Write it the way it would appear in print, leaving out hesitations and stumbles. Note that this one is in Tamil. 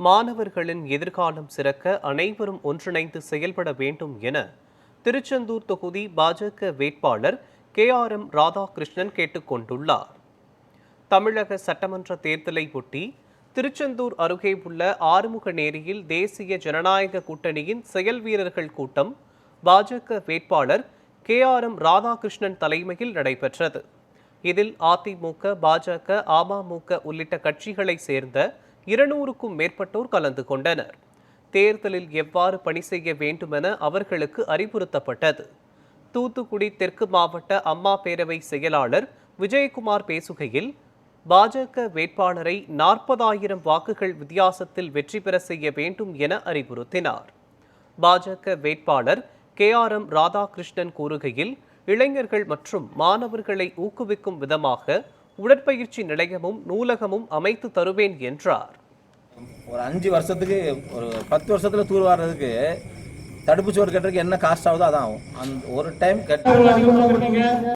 மாணவர்களின் எதிர்காலம் சிறக்க அனைவரும் ஒன்றிணைந்து செயல்பட வேண்டும் என திருச்செந்தூர் தொகுதி பாஜக வேட்பாளர் KRM ராதாகிருஷ்ணன் கேட்டுக்கொண்டுள்ளார். தமிழக சட்டமன்ற தேர்தலை ஒட்டி திருச்செந்தூர் அருகே உள்ள ஆறுமுகநேரியில் தேசிய ஜனநாயக கூட்டணியின் செயல் வீரர்கள் கூட்டம் பாஜக வேட்பாளர் KRM ராதாகிருஷ்ணன் தலைமையில் நடைபெற்றது. இதில் அதிமுக, பாஜக, அமமுக உள்ளிட்ட கட்சிகளை சேர்ந்த 200க்கும் மேற்பட்டோர் கலந்து கொண்டனர். தேர்தலில் எவ்வாறு பணி செய்ய வேண்டுமென அவர்களுக்கு அறிவுறுத்தப்பட்டது. தூத்துக்குடி தெற்கு மாவட்ட அம்மா பேரவை செயலாளர் விஜயகுமார் பேசுகையில், பாஜக வேட்பாளரை 40,000 வாக்குகள் வித்தியாசத்தில் வெற்றி பெற செய்ய வேண்டும் என அறிவுறுத்தினார். பாஜக வேட்பாளர் KRM ராதாகிருஷ்ணன் கூறுகையில், இளைஞர்கள் மற்றும் மாணவர்களை ஊக்குவிக்கும் விதமாக உடற்பயிற்சி நிலையமும் நூலகமும் அமைத்து தருவேன் என்றார். ஒரு 5 வருஷத்துக்கு ஒரு 10 வருஷத்துல தூர் வர்றதுக்கு தடுப்பு சோறு கட்டுறதுக்கு என்ன காஸ்ட் ஆகுதோ அதான் ஆகும். அந்த ஒரு டைம் கட்ட